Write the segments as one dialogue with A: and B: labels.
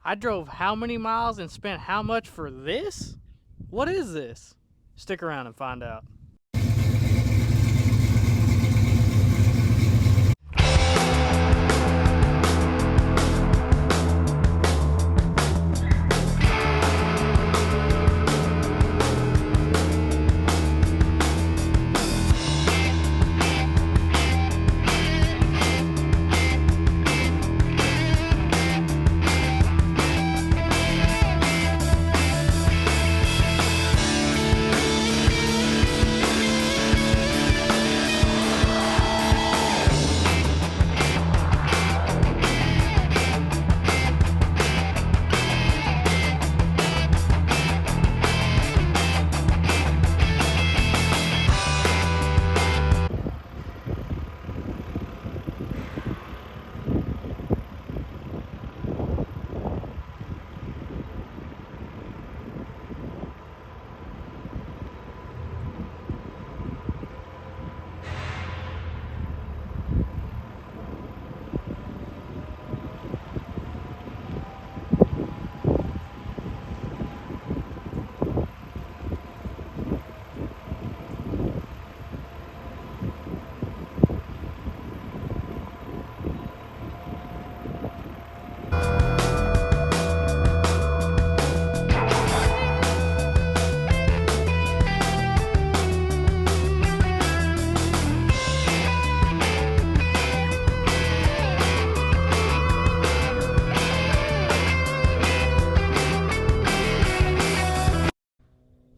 A: I drove how many miles and spent how much for this? What is this? Stick around and find out.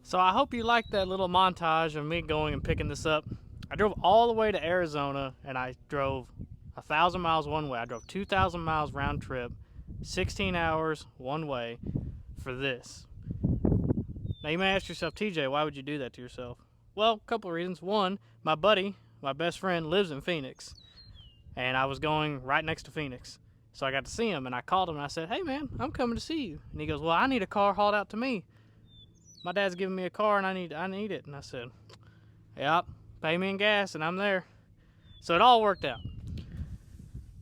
A: So I hope you liked that little montage of me going and picking this up. I drove all the way to Arizona and I drove 1,000 miles one way. I drove 2,000 miles round trip, 16 hours one way for this. Now you may ask yourself, TJ, why would you do that to yourself? Well, a couple of reasons. One, my buddy, my best friend, lives in Phoenix, and I was going right next to Phoenix. So I got to see him, and I called him and I said, hey man, I'm coming to see you. And he goes, well, I need a car hauled out to me. My dad's giving me a car and I need it. And I said, yep, pay me in gas and I'm there. So it all worked out.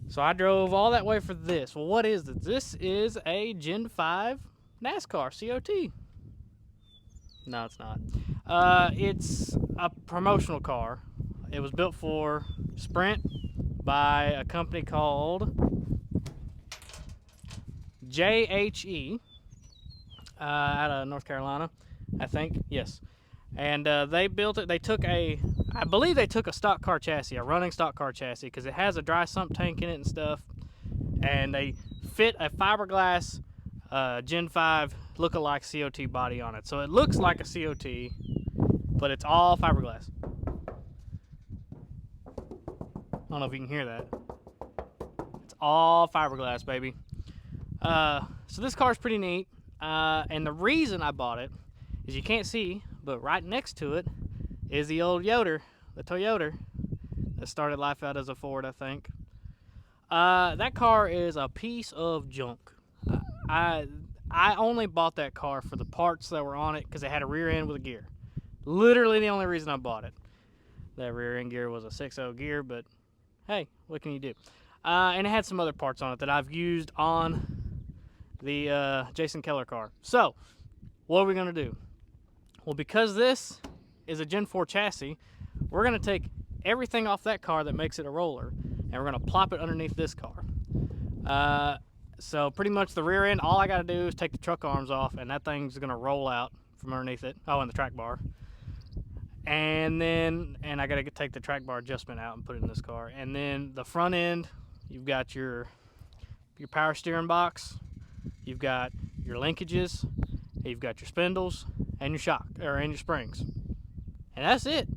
A: So I drove all that way for this. Well, what is this? This is a Gen 5 NASCAR COT. No, it's not. It's a promotional car. It was built for Sprint by a company called JHE out of North Carolina, I think. Yes. And they built it. They took I believe they took a stock car chassis, a running stock car chassis, because it has a dry sump tank in it and stuff. And they fit a fiberglass Gen 5 look-alike COT body on it. So it looks like a COT, but it's all fiberglass. I don't know if you can hear that. It's all fiberglass, baby. So this car's pretty neat. And the reason I bought it is you can't see, but right next to it is the old Yoder, the Toyota that started life out as a Ford, I think. That car is a piece of junk. I only bought that car for the parts that were on it because it had a rear end with a gear. Literally the only reason I bought it. That rear end gear was a 6.0 gear, but hey, what can you do? And it had some other parts on it that I've used on the Jason Keller car. So, what are we going to do? Well, because this is a Gen 4 chassis, we're going to take everything off that car that makes it a roller, and we're going to plop it underneath this car. So pretty much the rear end, all I got to do is take the truck arms off, and that thing's going to roll out from underneath it. Oh, and the track bar. And I got to take the track bar adjustment out and put it in this car. And then the front end, you've got your power steering box, you've got your linkages, you've got your spindles, and your shock, and your springs. And that's it.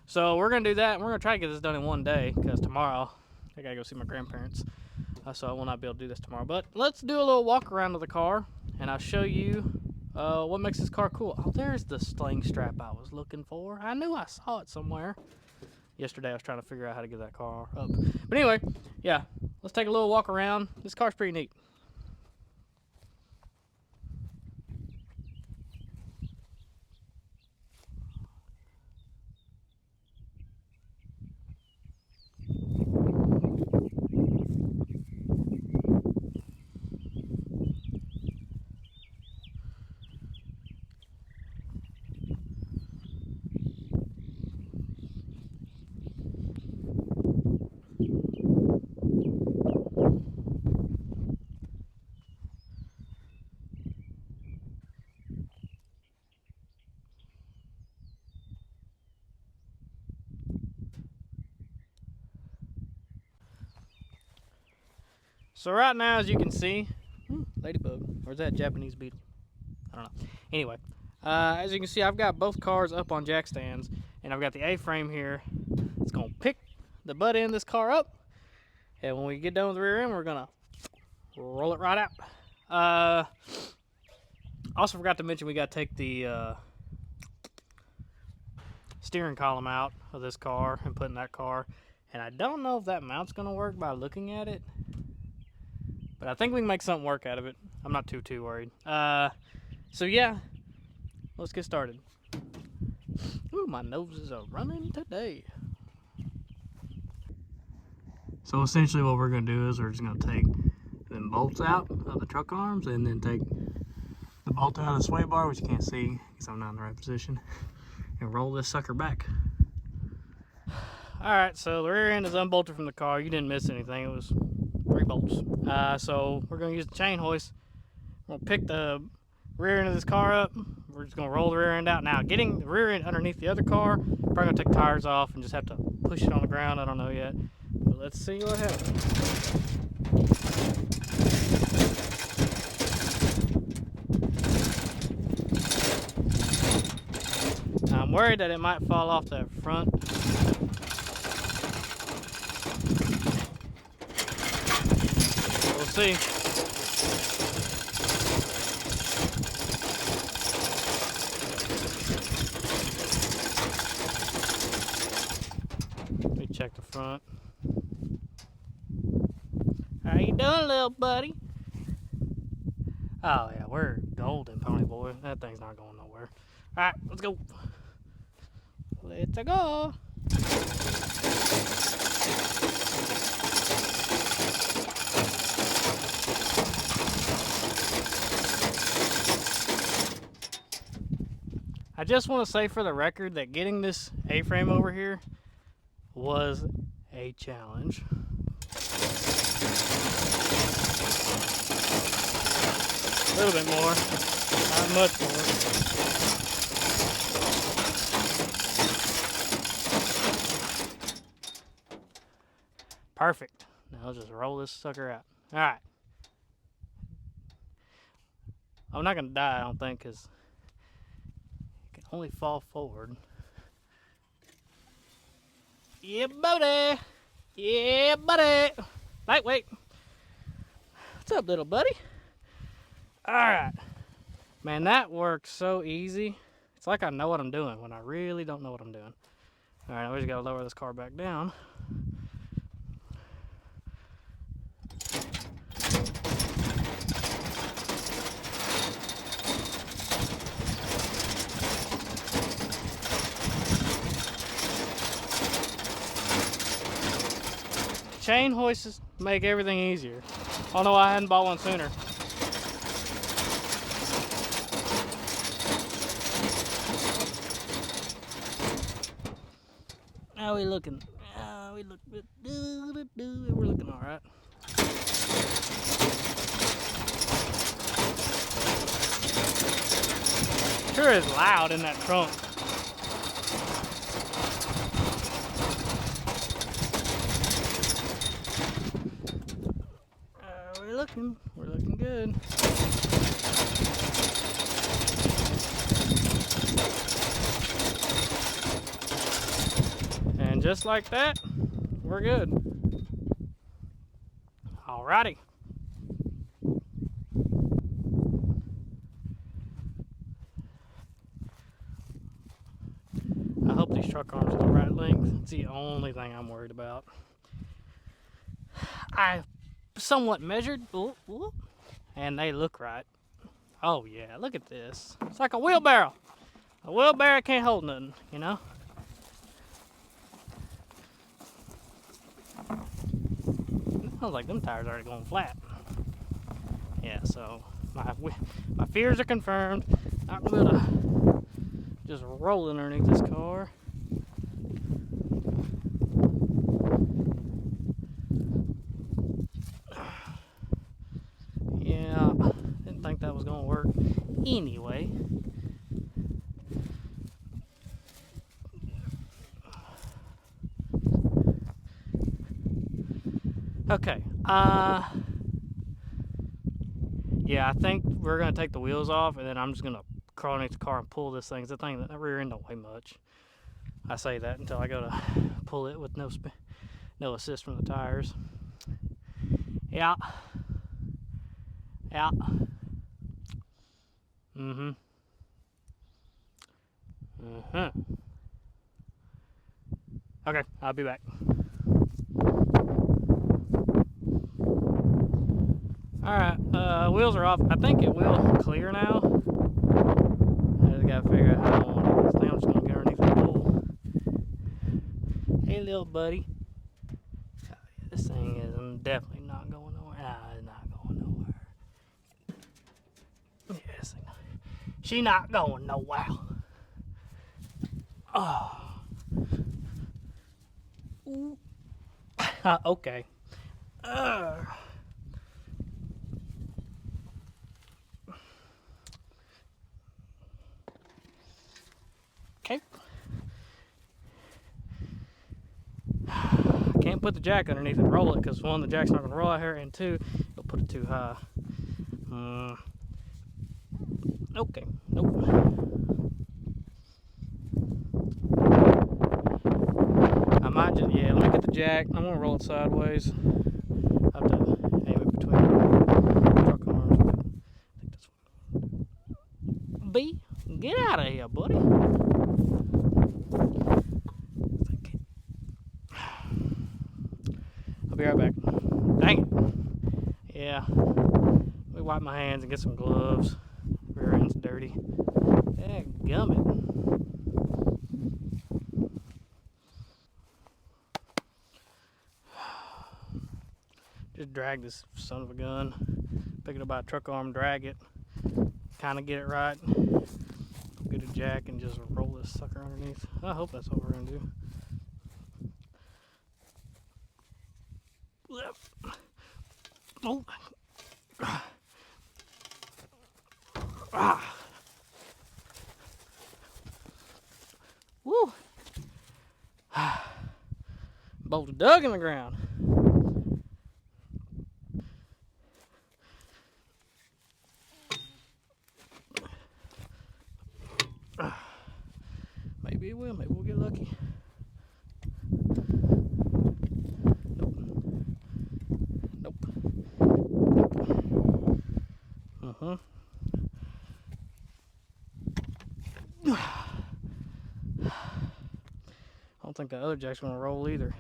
A: So we're going to do that, and we're going to try to get this done in one day, because tomorrow I got to go see my grandparents. So I will not be able to do this tomorrow. But let's do a little walk around of the car, and I'll show you what makes this car cool. Oh, there's the sling strap I was looking for. I knew I saw it somewhere. Yesterday I was trying to figure out how to get that car up. But anyway, yeah, let's take a little walk around. This car's pretty neat. So right now, as you can see, ladybug, or is that Japanese beetle? I don't know. Anyway, as you can see, I've got both cars up on jack stands, and I've got the A-frame here. It's gonna pick the butt end of this car up, and when we get done with the rear end, we're gonna roll it right out. Also forgot to mention we gotta take the steering column out of this car and put in that car, and I don't know if that mount's gonna work by looking at it, but I think we can make something work out of it. I'm not too worried. So yeah, let's get started. Ooh, my noses are running today. So essentially what we're gonna do is we're just gonna take them bolts out of the truck arms and then take the bolt out of the sway bar, which you can't see because I'm not in the right position, and roll this sucker back. Alright, so the rear end is unbolted from the car. You didn't miss anything. It was 3 bolts. So we're going to use the chain hoist. We're going to pick the rear end of this car up. We're just going to roll the rear end out. Now, getting the rear end underneath the other car, probably going to take tires off and just have to push it on the ground. I don't know yet. But let's see what happens. I'm worried that it might fall off that front. We'll see. Let me check the front. How you doing, little buddy? Oh yeah, we're golden, pony boy. That thing's not going nowhere. All right, let's go. Let's go. I just want to say for the record that getting this A-frame over here was a challenge. A little bit more, not much more. Perfect. Now I'll just roll this sucker out. All right. I'm not gonna die, I don't think, because it can only fall forward. Yeah, buddy. Yeah, buddy. Lightweight. What's up, little buddy? All right. Man, that works so easy. It's like I know what I'm doing when I really don't know what I'm doing. All right, we just gotta lower this car back down. Chain hoists make everything easier. I don't know why I hadn't bought one sooner. How we looking? We look good. We're looking all right. Sure is loud in that trunk. We're looking good. And just like that, we're good. Alrighty. I hope these truck arms are the right length. It's the only thing I'm worried about. I somewhat measured, and they look right. Oh yeah, look at this. It's like a wheelbarrow. A wheelbarrow can't hold nothing, you know? Sounds like them tires are already going flat. Yeah, so my fears are confirmed. Not gonna be able to just roll underneath this car. Yeah, didn't think that was gonna work anyway. Okay, Yeah, I think we're gonna take the wheels off, and then I'm just gonna crawl next to the car and pull this thing. 'Cause the thing, that rear end don't weigh much. I say that until I go to pull it with no assist from the tires. Yeah. Yeah. Mm-hmm. Uh-huh. Okay, I'll be back. Alright, wheels are off. I think it will clear now. I just gotta figure out how I want to do this thing. I'm just gonna get underneath the pole. Hey, little buddy. This thing is definitely not going nowhere. Nah, it's not going nowhere. Yes, she not going nowhere. Oh. Ooh. Okay. Okay. Can't put the jack underneath and roll it because one, the jack's not going to roll out here, and two, it'll put it too high. Okay. Nope. I might just, yeah, let me get the jack. I'm going to roll it sideways. I have to aim it between the truck arms. I think that's what. B, get out of here, buddy. I'll be right back. Dang it. Yeah. Let me wipe my hands and get some gloves. Rear end's dirty. Dadgummit. Just drag this son of a gun. Pick it up by a truck arm, drag it. Kind of get it right. Get a jack and just roll this sucker underneath. I hope that's what we're going to do. Oh. Ah. Woo. Both dug in the ground. Maybe it will. Maybe we'll get lucky. Nope. Nope. I don't think the other jack's gonna roll either.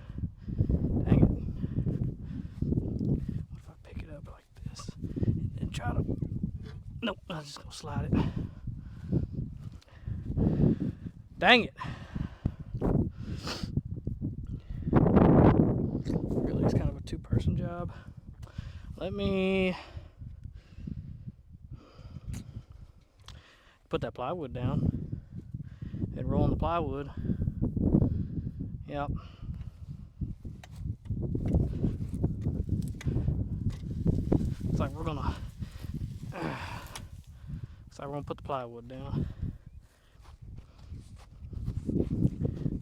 A: Dang it. What if I pick it up like this and try to... Nope, I'm just gonna slide it. Dang it. Really, it's kind of a two-person job. Let me put that plywood down and roll on the plywood. Yep. Looks like we're gonna put the plywood down.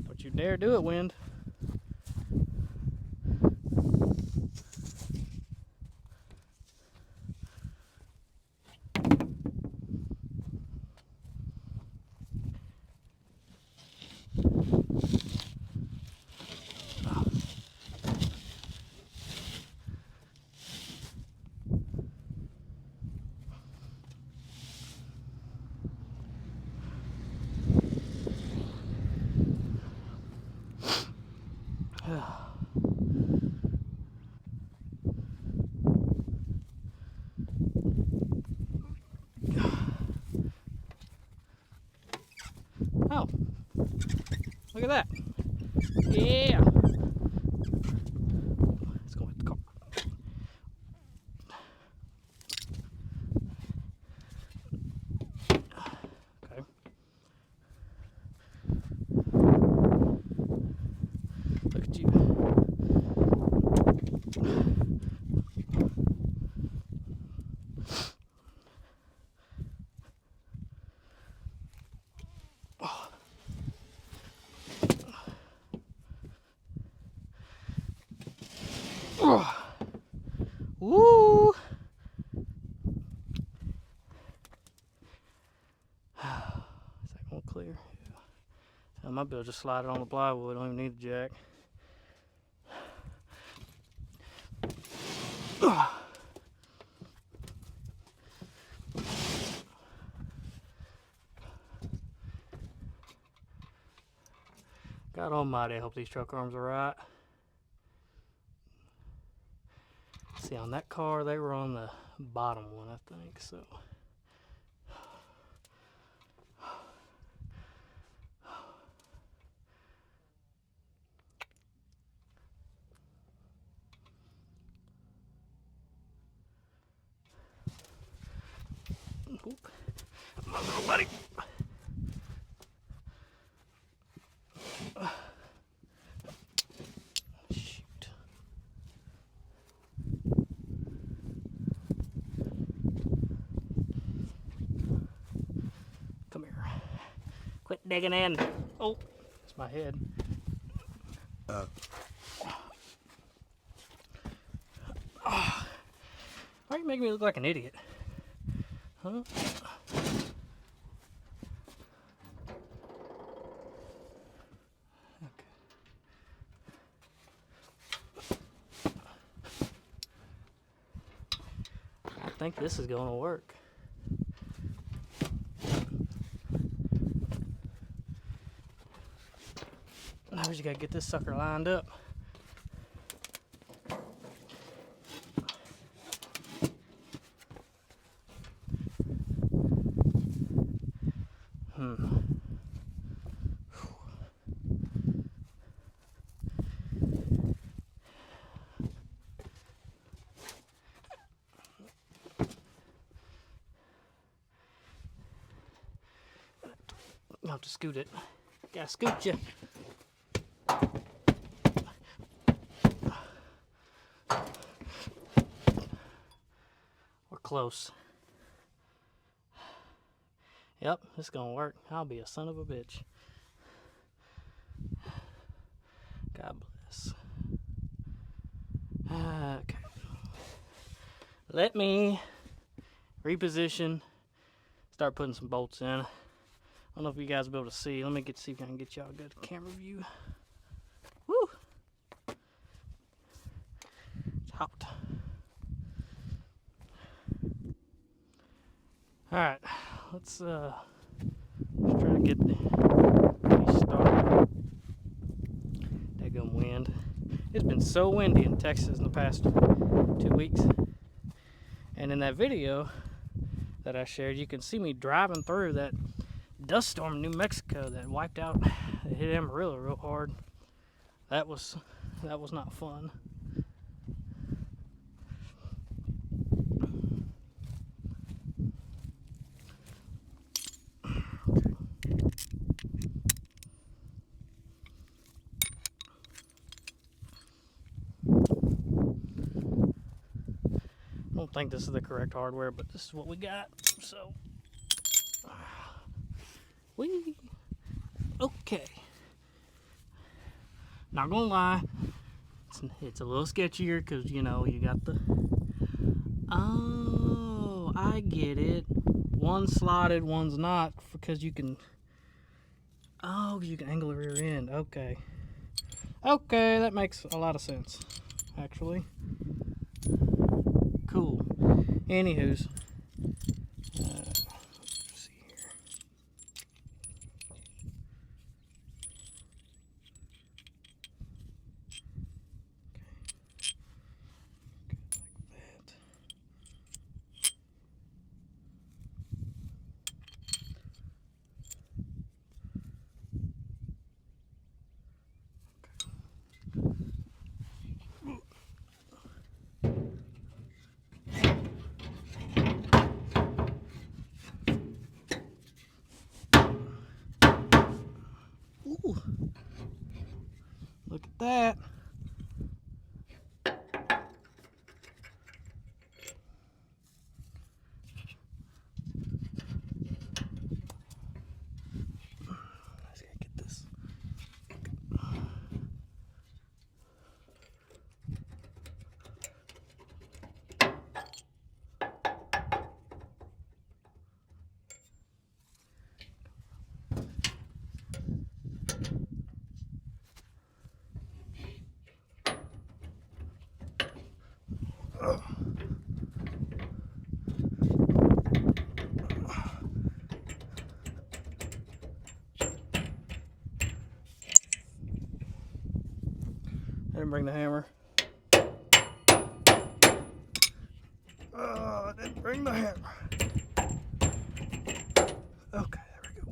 A: Don't you dare do it, wind. Oh, look at that. Yeah. Let's go with the car. Okay. Look at you. clear? Yeah. I might be able to just slide it on the plywood. I don't even need the jack. God almighty, I hope these truck arms are right. See, on that car, they were on the bottom one, I think, so. Oop. My little buddy. Shoot. Come here. Quit digging in. Oh, it's my head. Why are you making me look like an idiot? Huh? I think this is going to work. Now we just got to get this sucker lined up. I'll have to scoot it. Gotta scoot you. We're close. Yep, this is gonna work. I'll be a son of a bitch. God bless. Okay. Let me reposition. Start putting some bolts in. I don't know if you guys will be able to see. Let me see if I can get y'all a good camera view. Woo! It's hot. Alright, let's try to get these started. Daggum wind. It's been so windy in Texas in the past 2 weeks. And in that video that I shared, you can see me driving through that dust storm in New Mexico that wiped out, it hit Amarillo real hard. That was not fun. I don't think this is the correct hardware, but this is what we got, so. Okay. Not gonna lie, it's a little sketchier because, you know, you got the. Oh, I get it. One's slotted, one's not, because you can. Oh, you can angle the rear end. Okay. Okay, that makes a lot of sense, actually. Cool. Anywho's. Let's see here. Ooh. Look at that. Let's get this. didn't bring the hammer. Oh, I didn't bring the hammer. Okay, there we go.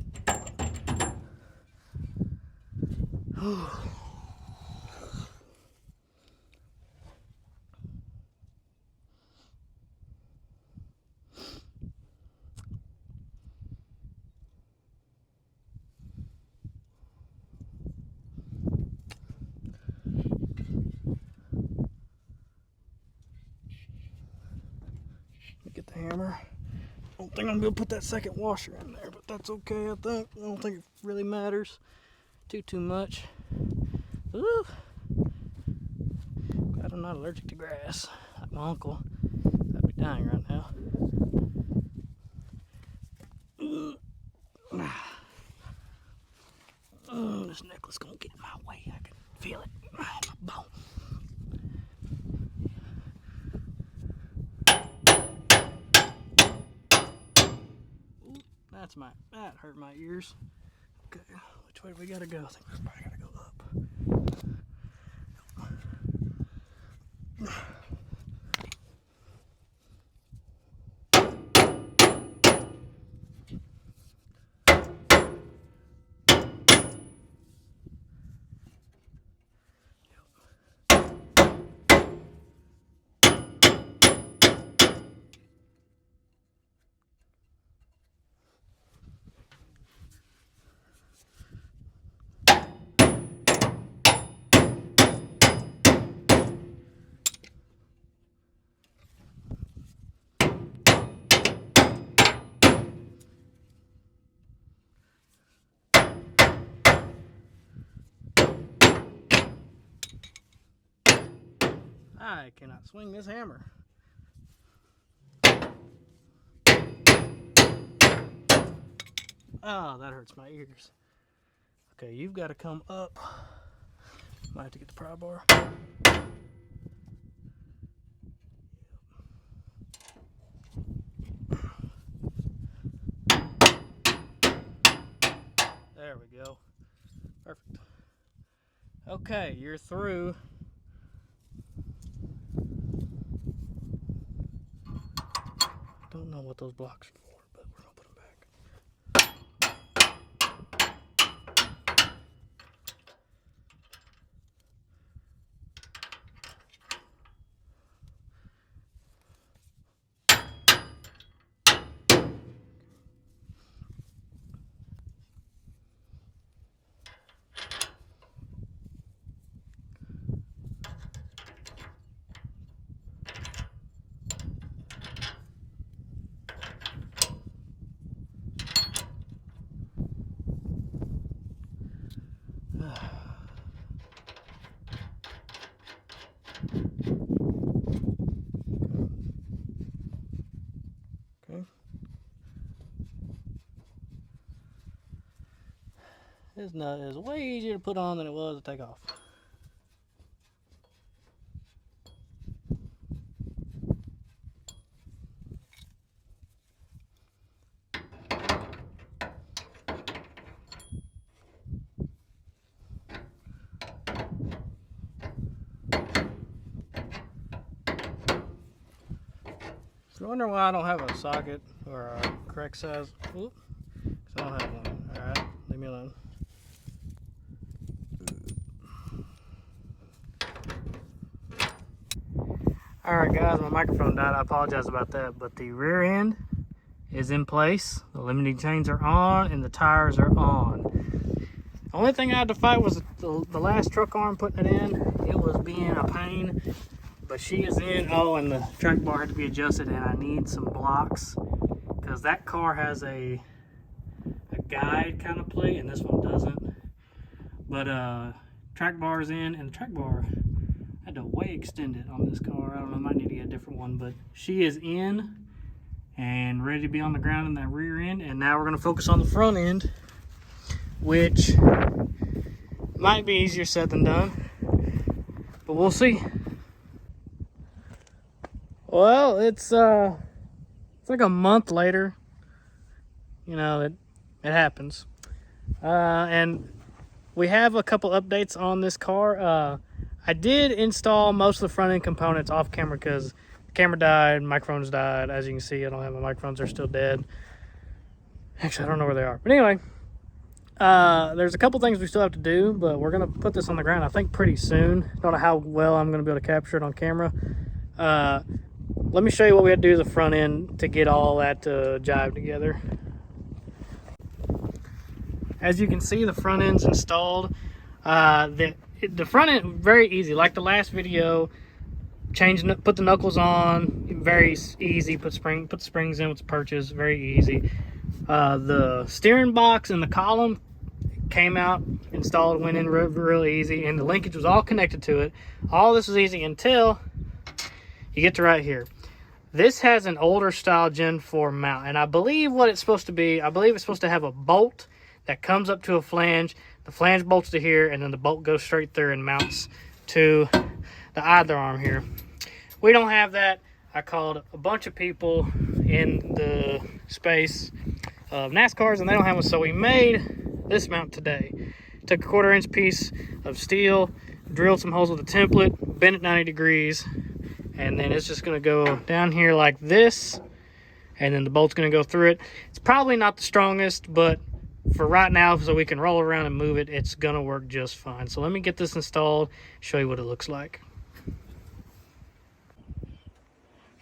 A: Get the hammer. I don't think I'm gonna put that second washer in there, but that's okay. I don't think it really matters too much. Ooh. Glad I'm not allergic to grass like my uncle. I'd be dying right now. This necklace gonna get in my way. I can feel it. My bone. That hurt my ears. Okay, which way do we gotta go? I think we probably gotta go up. I cannot swing this hammer. Oh, that hurts my ears. Okay, you've got to come up. Might have to get the pry bar. There we go. Perfect. Okay, you're through. Don't know what those blocks are for, but we're gonna put them back. Okay. This nut is way easier to put on than it was to take off. So I wonder why I don't have a socket or a correct size. Oop, 'cause I don't have one. Alright, leave me alone. Alright guys, my microphone died. I apologize about that, but the rear end is in place. The limiting chains are on and the tires are on. The only thing I had to fight was the last truck arm putting it in. It was being a pain. But she is in. Oh, and the track bar had to be adjusted, and I need some blocks because that car has a guide kind of plate and this one doesn't. But track bar is in, and the track bar I had to way extend it on this car. I don't know, I might need to get a different one, but she is in and ready to be on the ground in that rear end. And now we're going to focus on the front end, which might be easier said than done, but we'll see. Well, it's like a month later. You know, it happens. And we have a couple updates on this car. I I did install most of the front end components off camera because the camera died, microphones died. As you can see, I don't have my microphones, they're still dead. Actually, I don't know where they are. But anyway, there's a couple things we still have to do, but we're going to put this on the ground, I think, pretty soon. Don't know how well I'm going to be able to capture it on camera. Let me show you what we had to do to the front end to get all that to jive together. As you can see, the front end's installed. The front end, very easy. Like the last video, put the knuckles on, very easy. Put the springs in with the perches, very easy. The steering box and the column came out, installed, went in really easy, and the linkage was all connected to it. All this was easy until you get to right here. This has an older style Gen 4 mount, and I believe what it's supposed to be, I believe it's supposed to have a bolt that comes up to a flange. The flange bolts to here, and then the bolt goes straight through and mounts to the idler arm here. We don't have that. I called a bunch of people in the space of NASCARs, and they don't have one, so we made this mount today. Took a 1/4 inch piece of steel, drilled some holes with a template, bent it 90 degrees, and then it's just going to go down here like this, and then the bolt's going to go through it. It's probably not the strongest, but for right now, so we can roll around and move it, it's going to work just fine. So let me get this installed, show you what it looks like.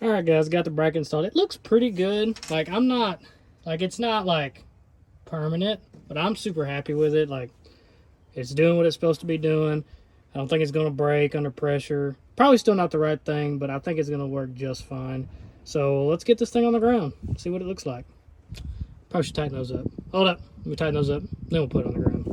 A: All right, guys, got the bracket installed. It looks pretty good. Like, it's not like permanent, but I'm super happy with it. Like, it's doing what it's supposed to be doing. I don't think it's going to break under pressure. Probably still not the right thing, but I think it's going to work just fine. So let's get this thing on the ground, see what it looks like. Probably should tighten those up. Hold up, let me tighten those up, then we'll put it on the ground.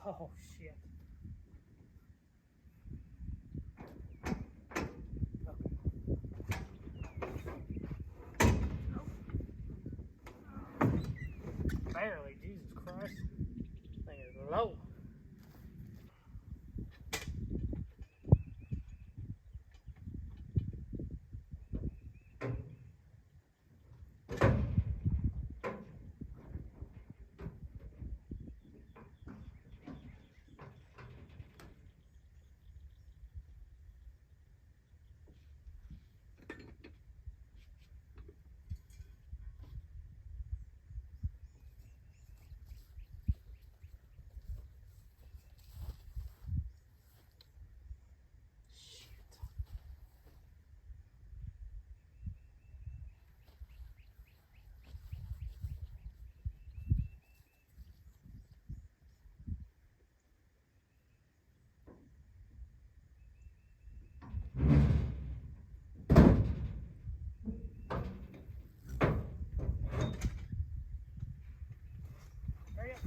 A: Oh, shit. Barely, Jesus Christ. This thing is low.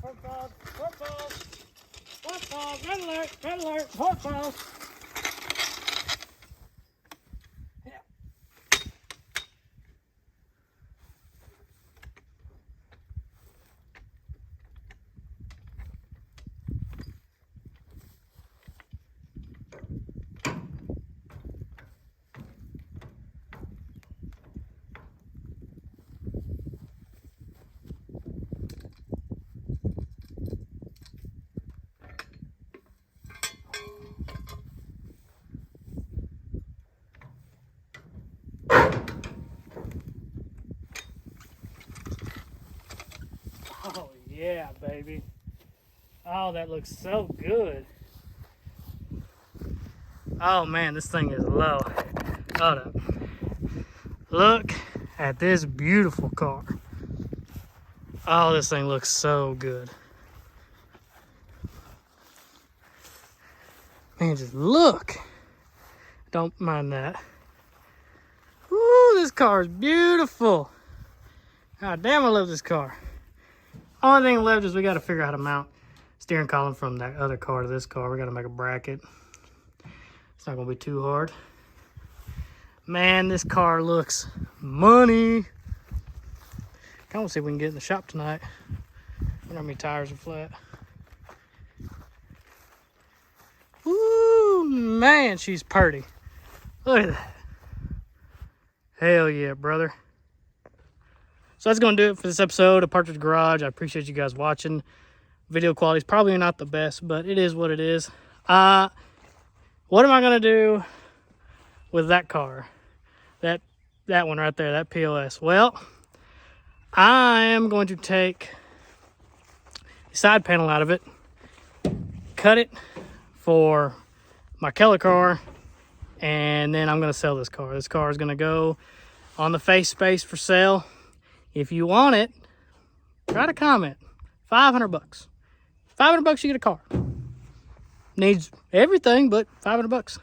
A: Pork balls, pork balls, pork balls, red alert, pork balls. Yeah. Oh, yeah, baby. Oh, that looks so good. Oh, man, this thing is low. Hold up. Look at this beautiful car. Oh, this thing looks so good. Man, just look. Don't mind that. Woo, this car is beautiful. God damn, I love this car. Only thing left is we got to figure out how to mount steering column from that other car to this car. We got to make a bracket. It's not going to be too hard. Man, this car looks money. I want to see if we can get in the shop tonight. I wonder how many tires are flat. Woo, man, she's pretty. Look at that. Hell yeah, brother. So that's going to do it for this episode of Partridge Garage. I appreciate you guys watching. Video quality is probably not the best, but it is what it is. What am I going to do with that car? That one right there, that POS. Well, I am going to take the side panel out of it, cut it for my Keller car, and then I'm going to sell this car. This car is going to go on the face space for sale. If you want it, write a comment. $500. $500 you get a car. Needs everything, but $500.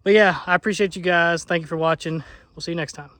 A: But yeah, I appreciate you guys. Thank you for watching. We'll see you next time.